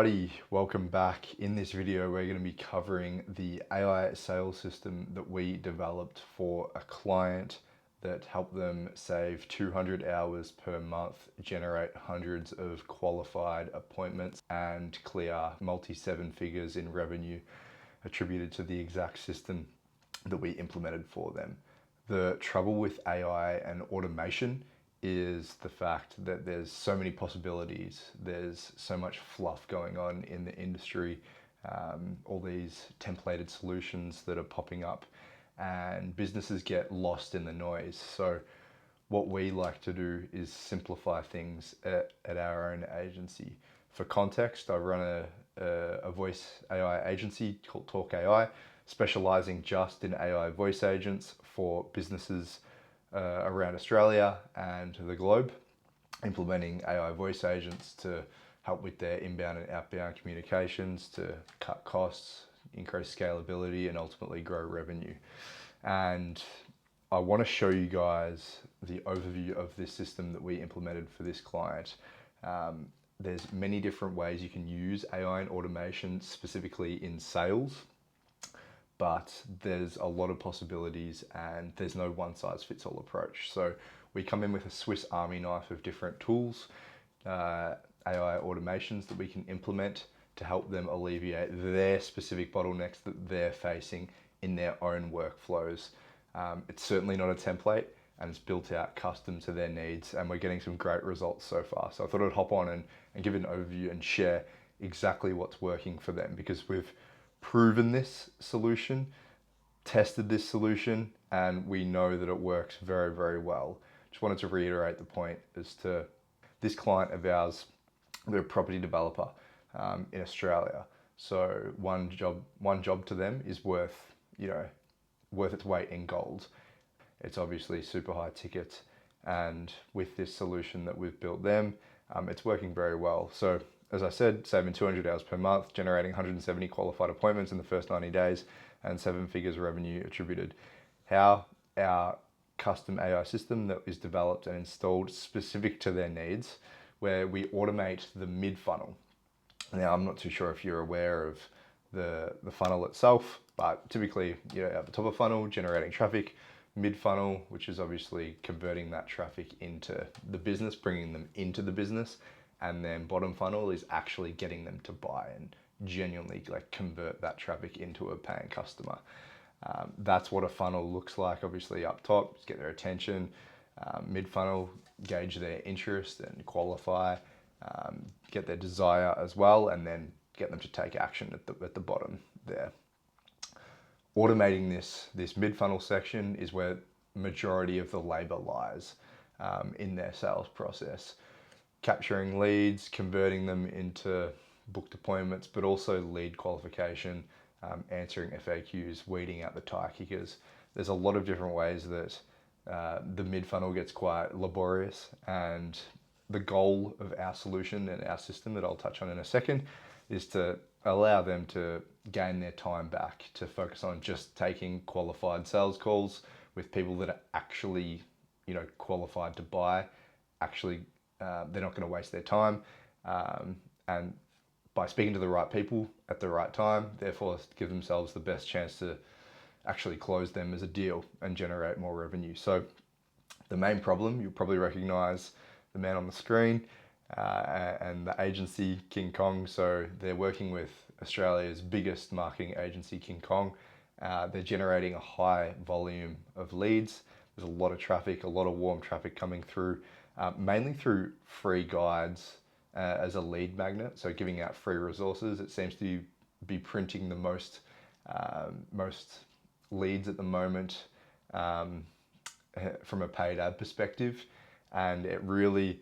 everybody, welcome back. In this video, we're going to be covering the AI sales system that we developed for a client that helped them save 200 hours per month, generate hundreds of qualified appointments, and clear multi-seven figures in revenue attributed to the exact system that we implemented for them. The trouble with AI and automation is the fact that there's so many possibilities. There's so much fluff going on in the industry, all these templated solutions that are popping up, and businesses get lost in the noise. So what we like to do is simplify things at our own agency. For context, I run a voice AI agency called Talk AI, specializing just in AI voice agents for businesses around Australia and the globe, implementing AI voice agents to help with their inbound and outbound communications, to cut costs, increase scalability, and ultimately grow revenue. And I want to show you guys the overview of this system that we implemented for this client. There's many different ways you can use AI and automation, specifically in sales, but there's a lot of possibilities and there's no one size fits all approach. So we come in with a Swiss Army knife of different tools, AI automations that we can implement to help them alleviate their specific bottlenecks that they're facing in their own workflows. It's certainly not a template, and it's built out custom to their needs, and we're getting some great results so far. So I thought I'd hop on and give an overview and share exactly what's working for them, because we've proven this solution, tested this solution, and we know that it works very, very well. Just wanted to reiterate the point as to this client of ours, they're a property developer in Australia. So one job to them is worth its weight in gold. It's obviously super high ticket, and with this solution that we've built them, it's working very well. So as I said, saving 200 hours per month, generating 170 qualified appointments in the first 90 days, and 7 figures revenue attributed. How our custom AI system that is developed and installed specific to their needs, where we automate the mid-funnel. Now, I'm not too sure if you're aware of the funnel itself, but typically, at the top of funnel, generating traffic, mid-funnel, which is obviously converting that traffic into the business, bringing them into the business, and then bottom funnel is actually getting them to buy and genuinely convert that traffic into a paying customer. That's what a funnel looks like. Obviously up top, just get their attention. Mid-funnel, gauge their interest and qualify, get their desire as well, and then get them to take action at the bottom there. Automating this mid-funnel section is where majority of the labor lies in their sales process. Capturing leads, converting them into booked appointments, but also lead qualification, answering FAQs, weeding out the tire kickers. There's a lot of different ways that the mid-funnel gets quite laborious, and the goal of our solution and our system that I'll touch on in a second is to allow them to gain their time back, to focus on just taking qualified sales calls with people that are actually, qualified to buy. Actually, they're not going to waste their time, and by speaking to the right people at the right time, therefore give themselves the best chance to actually close them as a deal and generate more revenue. So the main problem, you'll probably recognize the man on the screen and the agency King Kong. So they're working with Australia's biggest marketing agency, King Kong. They're generating a high volume of leads. There's a lot of traffic, a lot of warm traffic coming through, mainly through free guides as a lead magnet. So giving out free resources. It seems to be printing the most leads at the moment from a paid ad perspective, and it really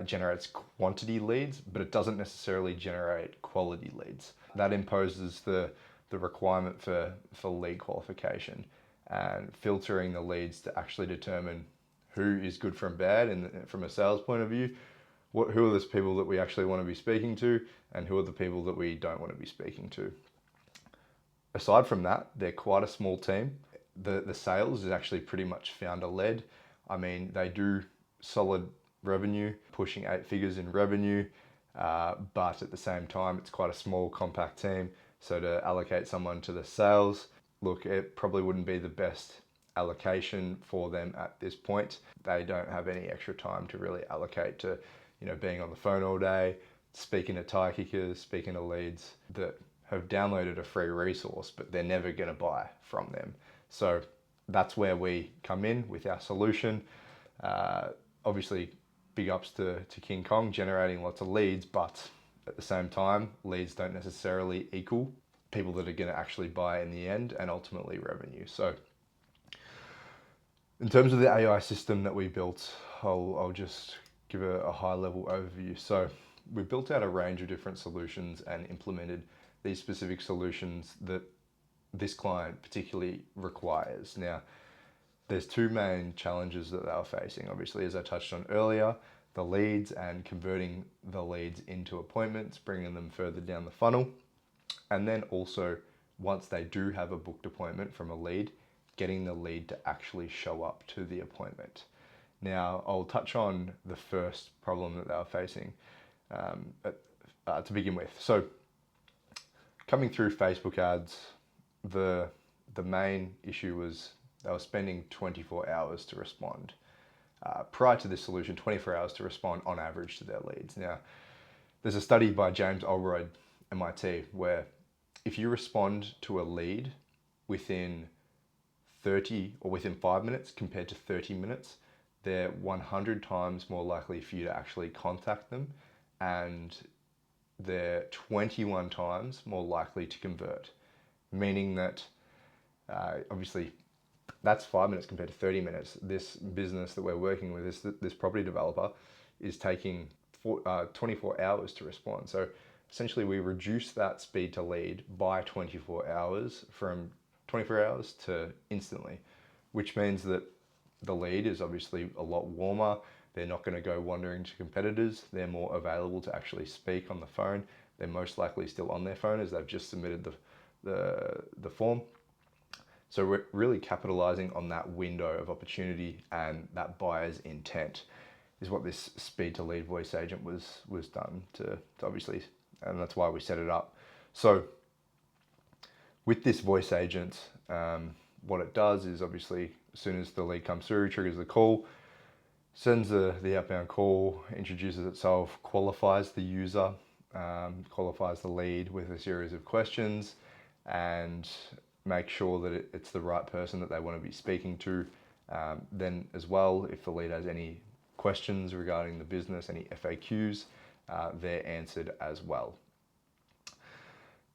generates quantity leads, but it doesn't necessarily generate quality leads. That imposes the requirement for lead qualification and filtering the leads to actually determine who is good from bad, and from a sales point of view, who are those people that we actually want to be speaking to, and who are the people that we don't want to be speaking to. Aside from that, they're quite a small team. The sales is actually pretty much founder-led. I mean, they do solid revenue, pushing 8 figures in revenue, but at the same time, it's quite a small, compact team. So to allocate someone to the sales, look, it probably wouldn't be the best allocation for them at this point. They don't have any extra time to really allocate to, being on the phone all day, speaking to tire kickers, speaking to leads that have downloaded a free resource, but they're never going to buy from them. So that's where we come in with our solution. Obviously, big ups to King Kong generating lots of leads, but at the same time, leads don't necessarily equal people that are going to actually buy in the end and ultimately revenue. So in terms of the AI system that we built, I'll just give a high level overview. So we built out a range of different solutions and implemented these specific solutions that this client particularly requires. Now, there's two main challenges that they were facing. Obviously, as I touched on earlier, the leads and converting the leads into appointments, bringing them further down the funnel. And then also, once they do have a booked appointment from a lead, getting the lead to actually show up to the appointment. Now, I'll touch on the first problem that they were facing to begin with. So, coming through Facebook ads, the main issue was they were spending 24 hours to respond. Prior to this solution, 24 hours to respond on average to their leads. Now, there's a study by James Allroyd, MIT, where if you respond to a lead within 30 or within 5 minutes compared to 30 minutes, they're 100 times more likely for you to actually contact them, and they're 21 times more likely to convert. Meaning that obviously that's 5 minutes compared to 30 minutes. This business that we're working with, this property developer, is taking 24 hours to respond. So essentially we reduce that speed to lead by 24 hours, from 24 hours to instantly, which means that the lead is obviously a lot warmer. They're not going to go wandering to competitors. They're more available to actually speak on the phone. They're most likely still on their phone as they've just submitted the form. So we're really capitalizing on that window of opportunity, and that buyer's intent is what this speed to lead voice agent was done to obviously, and that's why we set it up. So with this voice agent, what it does is obviously as soon as the lead comes through, triggers the call, sends the outbound call, introduces itself, qualifies the user, qualifies the lead with a series of questions, and make sure that it's the right person that they want to be speaking to. Then as well, if the lead has any questions regarding the business, any FAQs, they're answered as well.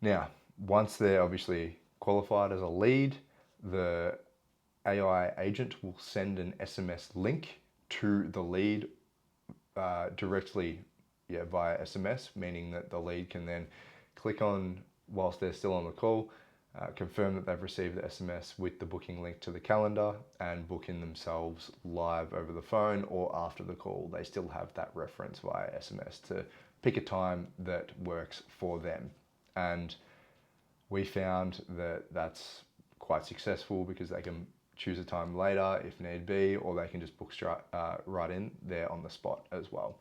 Now, once they're obviously qualified as a lead, the AI agent will send an SMS link to the lead directly via SMS, meaning that the lead can then click on, whilst they're still on the call, confirm that they've received the SMS with the booking link to the calendar and book in themselves live over the phone, or after the call, they still have that reference via SMS to pick a time that works for them. And we found that that's quite successful because they can choose a time later if need be, or they can just book right in there on the spot as well.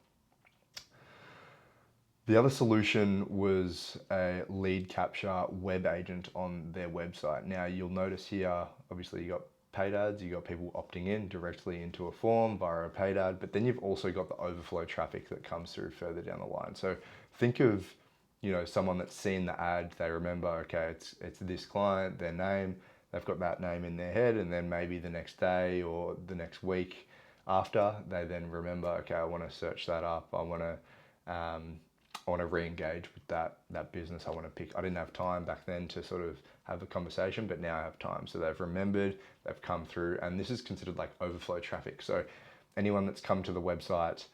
The other solution was a lead capture web agent on their website. Now you'll notice here, obviously you got paid ads, you got people opting in directly into a form via a paid ad, but then you've also got the overflow traffic that comes through further down the line. So think of, someone that's seen the ad, they remember, okay, it's this client, their name, they've got that name in their head, and then maybe the next day or the next week after, they then remember, okay, I want to search that up, I want to re-engage with that business. I didn't have time back then to sort of have a conversation, but now I have time. So they've remembered, they've come through, and this is considered like overflow traffic. So anyone that's come to the website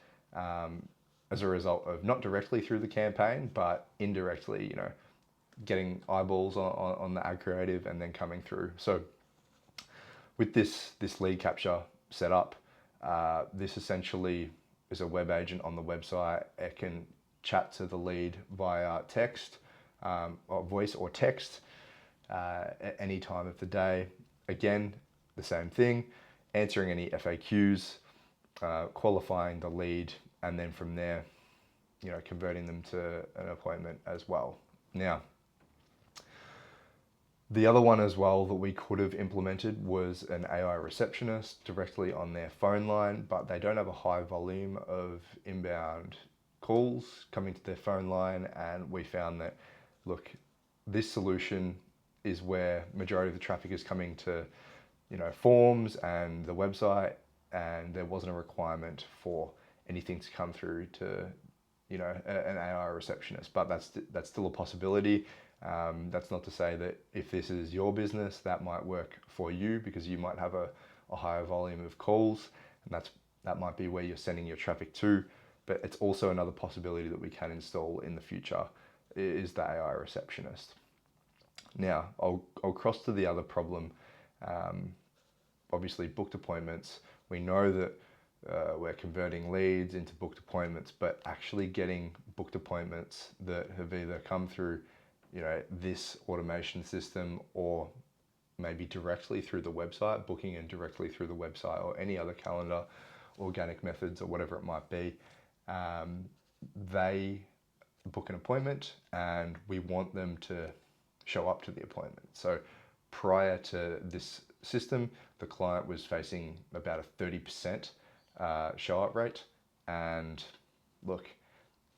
as a result of not directly through the campaign, but indirectly, getting eyeballs on the ad creative and then coming through. So with this lead capture setup, this essentially is a web agent on the website. It can chat to the lead via text, or voice or text at any time of the day. Again, the same thing, answering any FAQs, qualifying the lead, and then from there, converting them to an appointment as well. Now, the other one as well that we could have implemented was an AI receptionist directly on their phone line, but they don't have a high volume of inbound calls coming to their phone line. And we found that, look, this solution is where majority of the traffic is coming to, forms and the website, and there wasn't a requirement for anything to come through to, an AI receptionist. But that's still a possibility. That's not to say that if this is your business, that might work for you, because you might have a higher volume of calls, and that might be where you're sending your traffic to. But it's also another possibility that we can install in the future, is the AI receptionist. Now, I'll cross to the other problem. Obviously, booked appointments. We know that we're converting leads into booked appointments, but actually getting booked appointments that have either come through, this automation system, or maybe directly through the website, booking in directly through the website, or any other calendar, organic methods, or whatever it might be, they book an appointment and we want them to show up to the appointment. So prior to this system, the client was facing about a 30% show up rate. And look,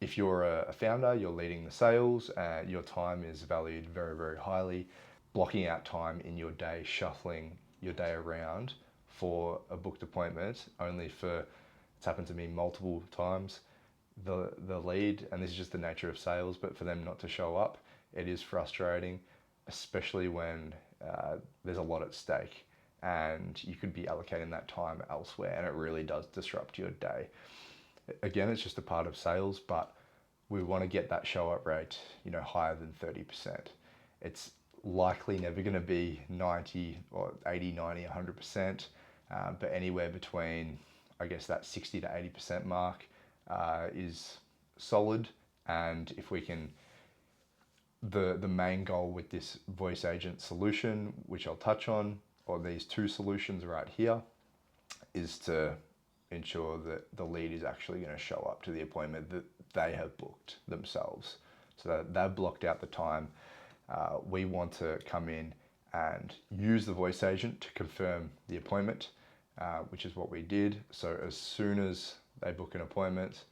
if you're a founder, you're leading the sales, your time is valued very, very highly. Blocking out time in your day, shuffling your day around for a booked appointment, only for, it's happened to me multiple times, the lead, and this is just the nature of sales, but for them not to show up, it is frustrating, especially when there's a lot at stake and you could be allocating that time elsewhere, and it really does disrupt your day. Again, it's just a part of sales, but we want to get that show up rate, higher than 30%. It's likely never going to be 90 or 80, 90, 100%, but anywhere between, I guess, that 60 to 80% mark is solid. And if we can, the main goal with this voice agent solution, which I'll touch on, or these two solutions right here, is to ensure that the lead is actually going to show up to the appointment that they have booked themselves. So that they've blocked out the time. We want to come in and use the voice agent to confirm the appointment, which is what we did. So as soon as they book an appointment,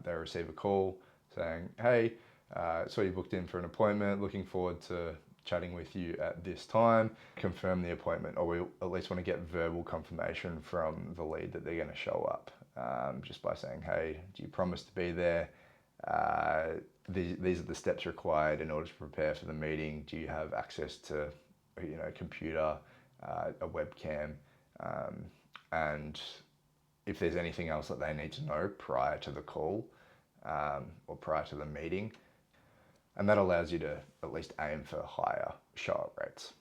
they receive a call saying, hey, so you booked in for an appointment, looking forward to chatting with you at this time. Confirm the appointment, or we at least want to get verbal confirmation from the lead that they're going to show up, just by saying, hey, do you promise to be there? These are the steps required in order to prepare for the meeting. Do you have access to a computer, a webcam, and if there's anything else that they need to know prior to the call, or prior to the meeting. And that allows you to at least aim for higher show-up rates.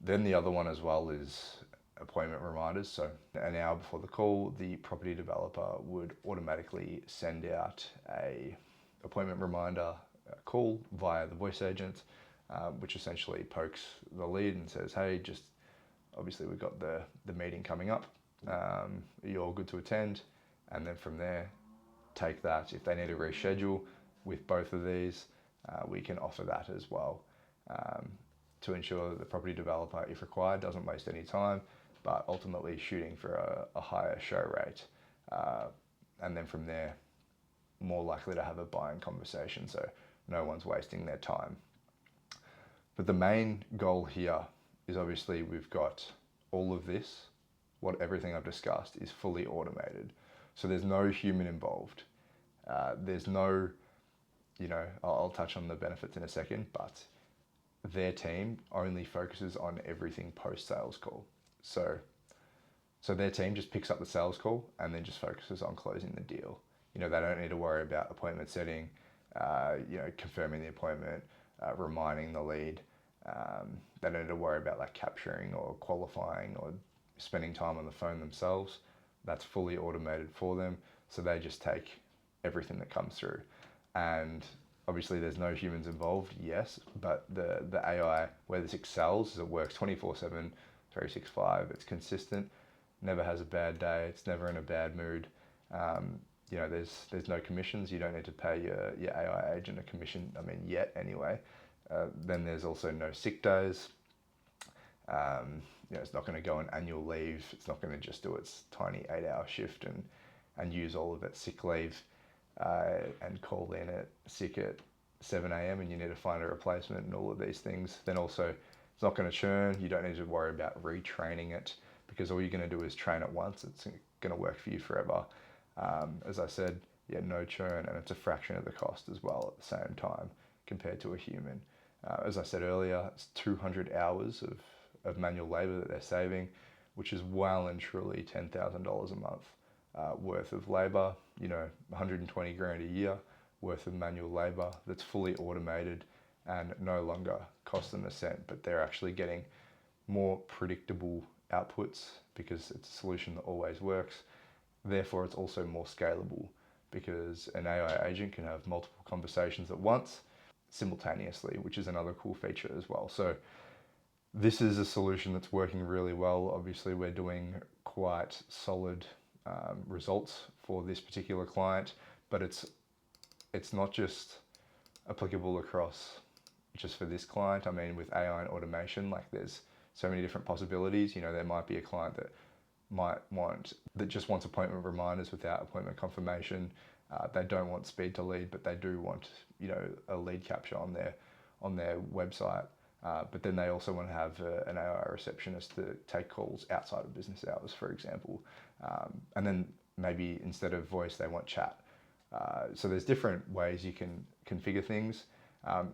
Then the other one as well is appointment reminders. So an hour before the call, the property developer would automatically send out a appointment reminder call via the voice agent, which essentially pokes the lead and says, hey, just obviously we've got the meeting coming up. You're all good to attend. And then from there, take that. If they need to reschedule with both of these, we can offer that as well, to ensure that the property developer, if required, doesn't waste any time, but ultimately shooting for a higher show rate. And then from there, more likely to have a buying conversation, so no one's wasting their time. But the main goal here is obviously we've got all of this, everything I've discussed is fully automated. So there's no human involved. There's no, I'll touch on the benefits in a second, but their team only focuses on everything post-sales call. So their team just picks up the sales call and then just focuses on closing the deal. They don't need to worry about appointment setting, confirming the appointment, reminding the lead. They don't need to worry about capturing or qualifying or spending time on the phone themselves. That's fully automated for them. So they just take everything that comes through. And obviously there's no humans involved, yes, but the AI, where this excels, is it works 24/7, 365. It's consistent, never has a bad day. It's never in a bad mood. there's no commissions. You don't need to pay your AI agent a commission, I mean, yet anyway. Then there's also no sick days. It's not going to go on annual leave. It's not going to just do its tiny 8-hour shift and use all of its sick leave and call in at sick at 7 a.m. and you need to find a replacement and all of these things. Then also, it's not going to churn. You don't need to worry about retraining it because all you're going to do is train it once. It's going to work for you forever. As I said, yeah, no churn, and it's a fraction of the cost as well at the same time compared to a human. As I said earlier, it's 200 hours of manual labor that they're saving, which is well and truly $10,000 a month worth of labor, 120 grand a year worth of manual labor that's fully automated and no longer cost them a cent, but they're actually getting more predictable outputs because it's a solution that always works. Therefore, it's also more scalable because an AI agent can have multiple conversations at once simultaneously, which is another cool feature as well. So this is a solution that's working really well. Obviously, we're doing quite solid results for this particular client, but it's not just applicable across just for this client. I mean, with AI and automation, like there's so many different possibilities. There might be a client that just wants appointment reminders without appointment confirmation. They don't want speed to lead, but they do want a lead capture on their website. But then they also want to have an AI receptionist to take calls outside of business hours, for example. And then maybe instead of voice, they want chat. So there's different ways you can configure things.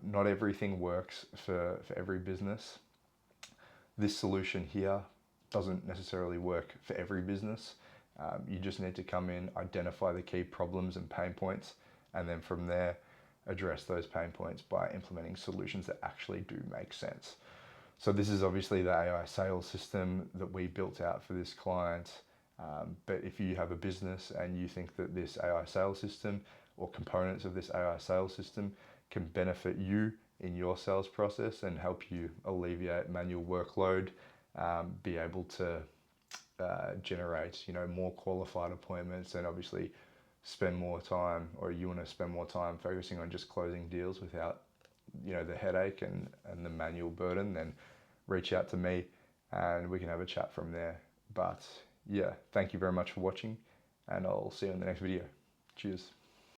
Not everything works for every business. This solution here doesn't necessarily work for every business. You just need to come in, identify the key problems and pain points, and then from there, address those pain points by implementing solutions that actually do make sense. So this is obviously the AI sales system that we built out for this client. But if you have a business and you think that this AI sales system or components of this AI sales system can benefit you in your sales process and help you alleviate manual workload, be able to generate more qualified appointments, and obviously spend more time, or you want to spend more time focusing on just closing deals without the headache and the manual burden, then reach out to me and we can have a chat from there. But yeah, thank you very much for watching, and I'll see you in the next video. Cheers.